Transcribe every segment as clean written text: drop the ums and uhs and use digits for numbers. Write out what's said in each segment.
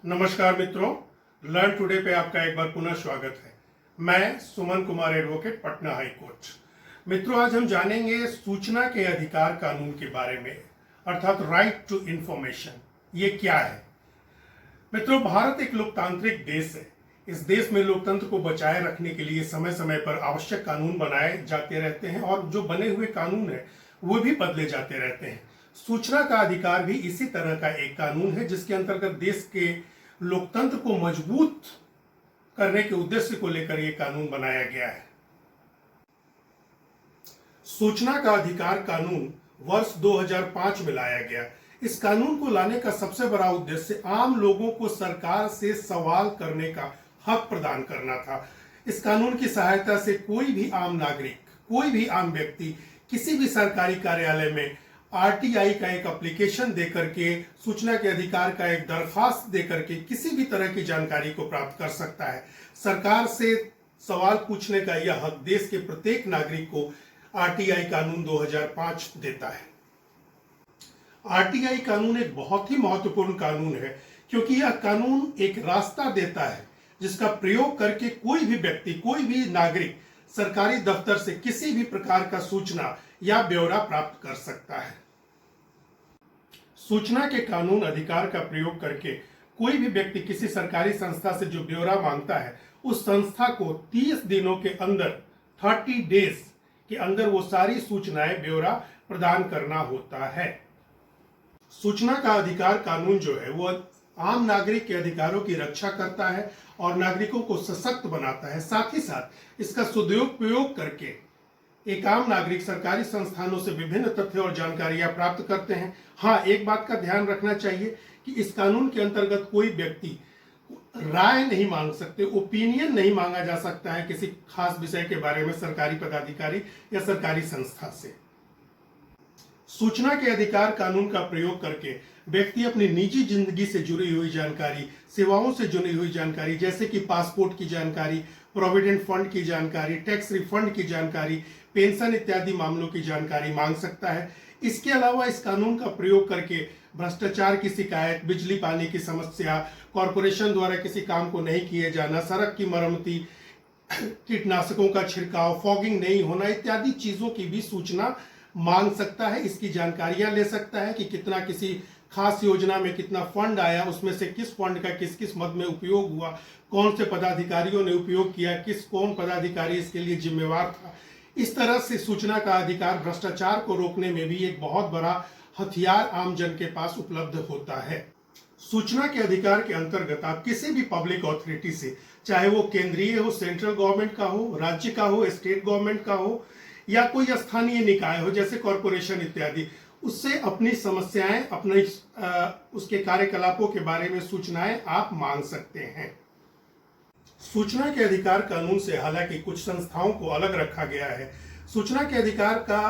नमस्कार मित्रों, learn today पे आपका एक बार पुनः स्वागत है। मैं Suman Kumar advocate, Patna high court. मित्रों, आज हम जानेंगे सूचना के अधिकार कानून के बारे में, अर्थात राइट टू इंफॉर्मेशन। ये क्या है? मित्रों, भारत एक लोकतांत्रिक देश है। इस देश में लोकतंत्र को बचाए रखने के लिए समय समय पर आवश्यक कानून बनाए जाते रहते हैं और जो बने हुए कानून है वो भी बदले जाते रहते हैं। सूचना का अधिकार भी इसी तरह का एक कानून है जिसके अंतर्गत देश के लोकतंत्र को मजबूत करने के उद्देश्य को लेकर यह कानून बनाया गया है। सूचना का अधिकार कानून वर्ष 2005 में लाया गया। इस कानून को लाने का सबसे बड़ा उद्देश्य आम लोगों को सरकार से सवाल करने का हक प्रदान करना था। इस कानून की सहायता से कोई भी आम नागरिक, कोई भी आम व्यक्ति किसी भी सरकारी कार्यालय में आरटीआई का एक एप्लीकेशन देकर के, सूचना के अधिकार का एक दरखास्त देकर के किसी भी तरह की जानकारी को प्राप्त कर सकता है। सरकार से सवाल पूछने का यह हक देश के प्रत्येक नागरिक को आरटीआई कानून 2005 देता है। आरटीआई कानून एक बहुत ही महत्वपूर्ण कानून है क्योंकि यह कानून एक रास्ता देता है जिसका प्रयोग करके कोई भी व्यक्ति, कोई भी नागरिक सरकारी दफ्तर से किसी भी प्रकार का सूचना या ब्यौरा प्राप्त कर सकता है। सूचना के कानून अधिकार का प्रयोग करके कोई भी व्यक्ति किसी सरकारी संस्था से जो ब्यौरा मांगता है, उस संस्था को 30 दिनों के अंदर, 30 डेज के अंदर वो सारी सूचनाएं, ब्यौरा प्रदान करना होता है। सूचना का अधिकार कानून जो है वो आम नागरिक के अधिकारों की रक्षा करता है और नागरिकों को सशक्त बनाता है। साथ ही साथ इसका सदुपयोग करके एक आम नागरिक सरकारी संस्थानों से विभिन्न तथ्य और जानकारियां प्राप्त करते हैं। हाँ, एक बात का ध्यान रखना चाहिए कि इस कानून के अंतर्गत कोई व्यक्ति राय नहीं मांग सकते, ओपिनियन नहीं मांगा जा सकता है किसी खास विषय के बारे में सरकारी पदाधिकारी या सरकारी संस्था से। सूचना के अधिकार कानून का प्रयोग करके व्यक्ति अपनी निजी जिंदगी से जुड़ी हुई जानकारी, सेवाओं से जुड़ी हुई जानकारी, जैसे कि पासपोर्ट की जानकारी, प्रोविडेंट फंड की जानकारी, टैक्स रिफंड की जानकारी, पेंशन इत्यादि मामलों की जानकारी मांग सकता है। इसके अलावा इस कानून का प्रयोग करके भ्रष्टाचार की शिकायत, बिजली पानी की समस्या, कॉरपोरेशन द्वारा किसी काम को नहीं किए जाना, सड़क की मरम्मती, कीटनाशकों का छिड़काव, फॉगिंग नहीं होना इत्यादि चीजों की भी सूचना मांग सकता है। इसकी जानकारियां ले सकता है कि कितना किसी खास योजना में कितना फंड आया, उसमें से किस फंड का किस किस मद में उपयोग हुआ, कौन से पदाधिकारियों ने उपयोग किया, कौन पदाधिकारी इसके लिए जिम्मेवार था। इस तरह से सूचना का अधिकार भ्रष्टाचार को रोकने में भी एक बहुत बड़ा हथियार आम जन के पास उपलब्ध होता है। सूचना के अधिकार के अंतर्गत आप किसी भी पब्लिक अथॉरिटी से, चाहे वो केंद्रीय हो, सेंट्रल गवर्नमेंट का हो, राज्य का हो, स्टेट गवर्नमेंट का हो, या कोई स्थानीय निकाय हो जैसे कॉरपोरेशन इत्यादि, उससे अपनी समस्याएं, अपने उसके कार्यकलापों के बारे में सूचनाएं आप मांग सकते हैं। सूचना के अधिकार कानून से हालांकि कुछ संस्थाओं को अलग रखा गया है। सूचना के अधिकार का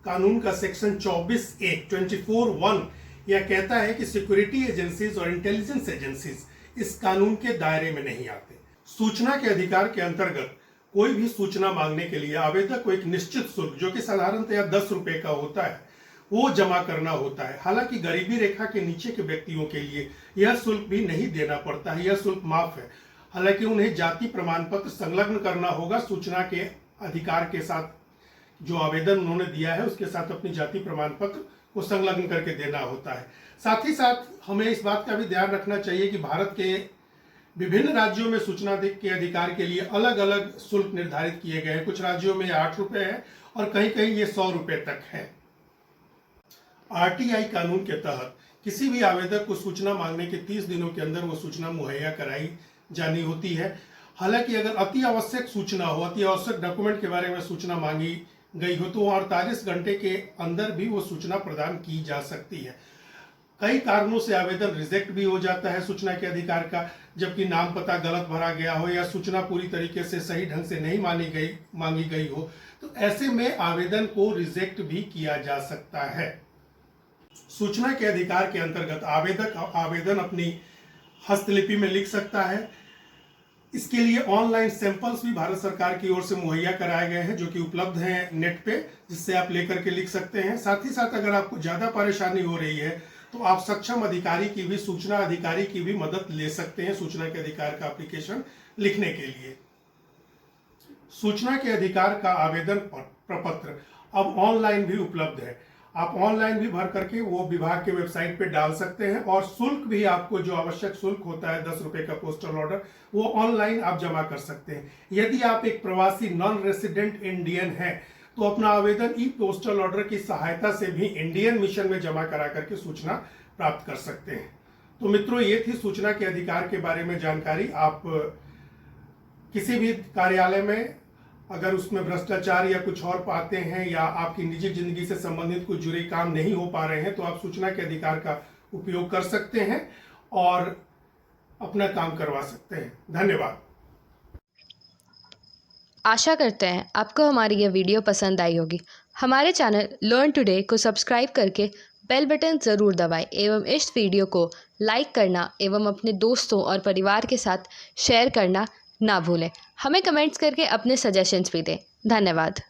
कानून का सेक्शन 24(1) यह कहता है कि सिक्योरिटी एजेंसीज और इंटेलिजेंस एजेंसीज इस कानून के दायरे में नहीं आते। सूचना के अधिकार के अंतर्गत कोई भी सूचना मांगने के लिए आवेदक को एक निश्चित शुल्क, जो कि साधारणतया 10 रुपए का होता है, वो जमा करना होता है। हालांकि गरीबी रेखा के नीचे के व्यक्तियों के लिए यह शुल्क भी नहीं देना पड़ता है, यह शुल्क माफ है। हालांकि उन्हें जाति प्रमाण पत्र संलग्न करना होगा। सूचना के अधिकार के साथ जो आवेदन उन्होंने दिया है उसके साथ अपनी जाति प्रमाण पत्र को संलग्न करके देना होता है। साथ ही साथ हमें इस बात का भी ध्यान रखना चाहिए कि भारत के विभिन्न राज्यों में सूचना के अधिकार के लिए अलग अलग शुल्क निर्धारित किए गए हैं। कुछ राज्यों में 8 रुपए है और कहीं कहीं ये 100 रुपए तक है। आरटीआई कानून के तहत किसी भी आवेदक को सूचना मांगने के 30 दिनों के अंदर वो सूचना मुहैया कराई जानी होती है। हालांकि अगर अति आवश्यक सूचना हो, अति आवश्यक डॉक्यूमेंट के बारे में सूचना मांगी गई हो तो 48 घंटे के अंदर भी वो सूचना प्रदान की जा सकती है। कई कारणों से आवेदन रिजेक्ट भी हो जाता है सूचना के अधिकार का, जबकि नाम पता गलत भरा गया हो या सूचना पूरी तरीके से सही ढंग से नहीं मांगी गई हो, तो ऐसे में आवेदन को रिजेक्ट भी किया जा सकता है। सूचना के अधिकार के अंतर्गत आवेदक आवेदन अपनी हस्तलिपि में लिख सकता है। इसके लिए ऑनलाइन सैंपल्स भी भारत सरकार की ओर से मुहैया कराए गए हैं जो कि उपलब्ध हैं नेट पे, जिससे आप लेकर के लिख सकते हैं। साथ ही साथ अगर आपको ज़्यादा परेशानी हो रही है तो आप सक्षम अधिकारी की भी, सूचना अधिकारी की भी मदद ले सकते हैं सूचना के अधिकार का एप्लीकेशन लिखने के लिए। सूचना के अधिकार का आवेदन प्रपत्र अब ऑनलाइन भी उपलब्ध है। आप ऑनलाइन भी भर करके वो विभाग के वेबसाइट पे डाल सकते हैं, और शुल्क भी आपको जो आवश्यक शुल्क होता है 10 रुपए का पोस्टल ऑर्डर, वो ऑनलाइन आप जमा कर सकते हैं। यदि आप एक प्रवासी नॉन रेसिडेंट इंडियन हैं तो अपना आवेदन ई पोस्टल ऑर्डर की सहायता से भी इंडियन मिशन में जमा करा करके सूचना प्राप्त कर सकते हैं। तो मित्रों, ये थी सूचना के अधिकार के बारे में जानकारी। आप किसी भी कार्यालय में अगर उसमें भ्रष्टाचार या कुछ और पाते हैं, या आपकी निजी जिंदगी से संबंधित कुछ जुड़े काम नहीं हो पा रहे हैं, तो आप सूचना के अधिकार का उपयोग कर सकते हैं और अपना काम करवा सकते हैं। धन्यवाद। आशा करते हैं आपको हमारी यह वीडियो पसंद आई होगी। हमारे चैनल लर्न टुडे को सब्सक्राइब करके बेल बटन ज़रूर दबाएं एवं इस वीडियो को लाइक करना एवं अपने दोस्तों और परिवार के साथ शेयर करना ना भूलें। हमें कमेंट्स करके अपने सजेशंस भी दें। धन्यवाद।